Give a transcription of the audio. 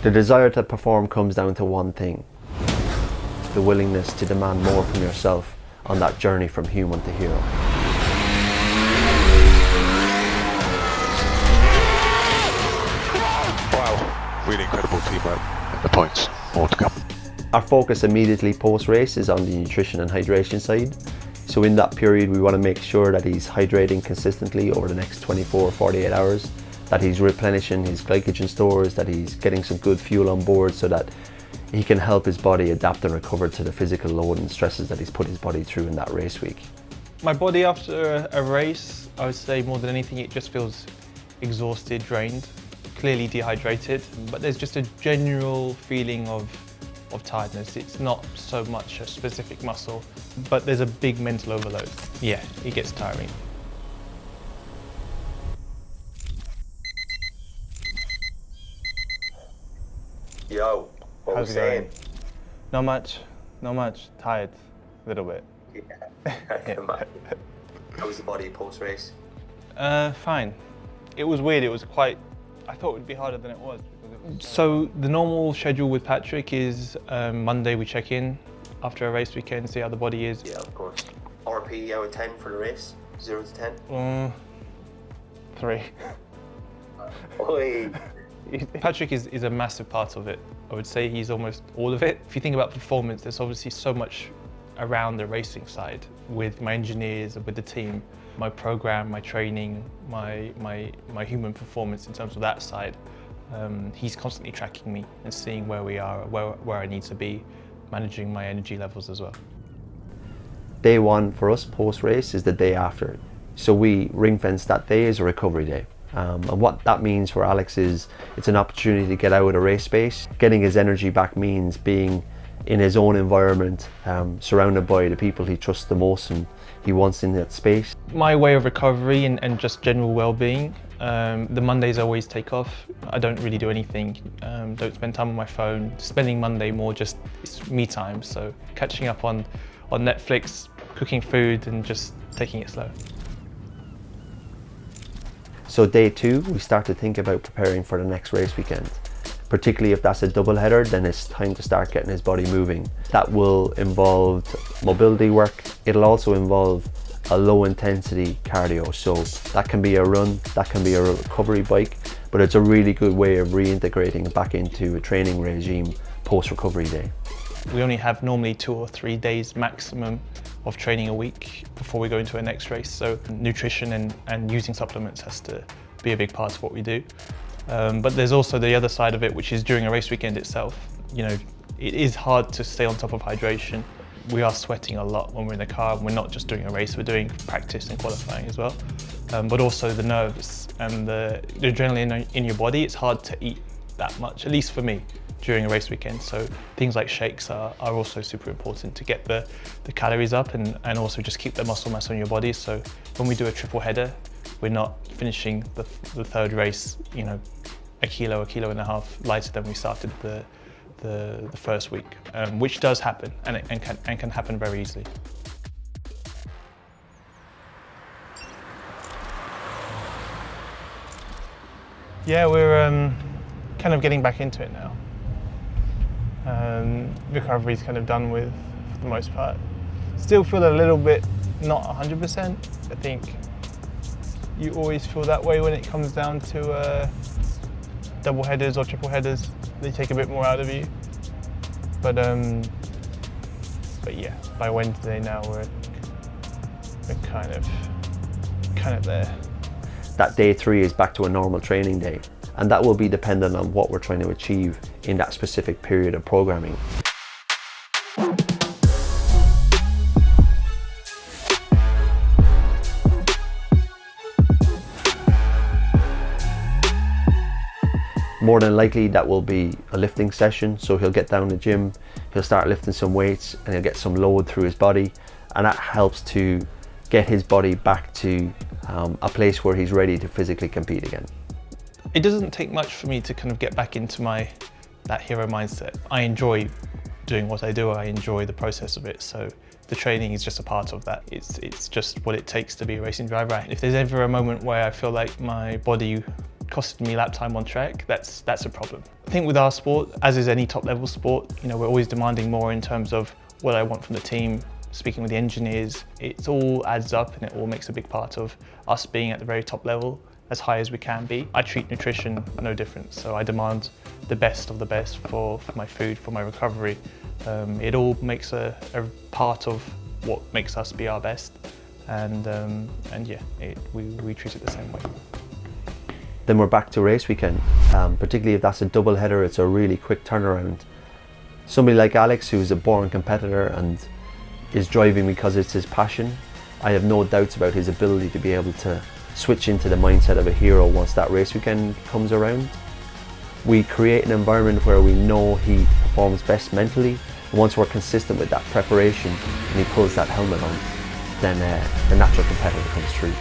The desire to perform comes down to one thing: the willingness to demand more from yourself on that journey from human to hero. Wow, really incredible teamwork and the points, more to come. Our focus immediately post-race is on the nutrition and hydration side. So in that period, we want to make sure that he's hydrating consistently over the next 24 or 48 hours, that he's replenishing his glycogen stores, that he's getting some good fuel on board so that he can help his body adapt and recover to the physical load and stresses that he's put his body through in that race week. My body after a race, I would say more than anything, it just feels exhausted, drained, clearly dehydrated, but there's just a general feeling of tiredness. It's not so much a specific muscle, but there's a big mental overload. Yeah, it gets tiring. Yo, what How's it going? Not much. Tired, a little bit. Yeah. How was the body post-race? Fine. It was weird. It was quite. I thought it would be harder than it was. So the normal schedule with Patrick is Monday we check in after a race weekend, see how the body is. Yeah, of course. RP out of 10 for the race? 0 to 10? 3. Oi. Patrick is a massive part of it. I would say he's almost all of it. If you think about performance, there's obviously so much around the racing side with my engineers, with the team, my program, my training, my human performance in terms of that side. He's constantly tracking me and seeing where we are, where I need to be, managing my energy levels as well. Day one for us post-race is the day after. So we ring fence that day as a recovery day. And what that means for Alex is it's an opportunity to get out of the race space. Getting his energy back means being in his own environment, surrounded by the people he trusts the most and he wants in that space. My way of recovery and just general well-being, the Mondays I always take off. I don't really do anything, don't spend time on my phone. Spending Monday more just it's me time, so catching up on Netflix, cooking food and just taking it slow. So day two, we start to think about preparing for the next race weekend. Particularly if that's a double header, then it's time to start getting his body moving. That will involve mobility work. It'll also involve a low intensity cardio. So that can be a run, that can be a recovery bike, but it's a really good way of reintegrating back into a training regime post-recovery day. We only have normally 2 or 3 days maximum of training a week before we go into our next race. So nutrition and using supplements has to be a big part of what we do. But there's also the other side of it, which is during a race weekend itself. You know, it is hard to stay on top of hydration. We are sweating a lot when we're in the car. We're not just doing a race, we're doing practice and qualifying as well. But also the nerves and the adrenaline in your body, it's hard to eat that much, at least for me, during a race weekend. So things like shakes are also super important to get the calories up and also just keep the muscle mass on your body. So when we do a triple header, we're not finishing the third race, you know, a kilo and a half lighter than we started the first week, which does happen and can happen very easily. Yeah, we're kind of getting back into it now. Recovery's kind of done with for the most part. Still feel a little bit not 100%. I think you always feel that way when it comes down to double headers or triple headers. They take a bit more out of you. But yeah, by Wednesday now we're kind of there. That day three is back to a normal training day, and that will be dependent on what we're trying to achieve in that specific period of programming. More than likely that will be a lifting session, so he'll get down to the gym, he'll start lifting some weights and he'll get some load through his body, and that helps to get his body back to a place where he's ready to physically compete again. It doesn't take much for me to kind of get back into that hero mindset. I enjoy doing what I do, I enjoy the process of it, so the training is just a part of that. It's just what it takes to be a racing driver. If there's ever a moment where I feel like my body costing me lap time on track, that's a problem. I think with our sport, as is any top level sport, you know, we're always demanding more in terms of what I want from the team. Speaking with the engineers, it all adds up and it all makes a big part of us being at the very top level, as high as we can be. I treat nutrition no different, so I demand the best of the best for my food, for my recovery. It all makes a part of what makes us be our best, and yeah, we treat it the same way. Then we're back to race weekend, particularly if that's a double header. It's a really quick turnaround. Somebody like Alex, who's a born competitor and is driving because it's his passion, I have no doubts about his ability to be able to switch into the mindset of a hero once that race weekend comes around. We create an environment where we know he performs best mentally, and once we're consistent with that preparation and he pulls that helmet on, then the natural competitor comes through.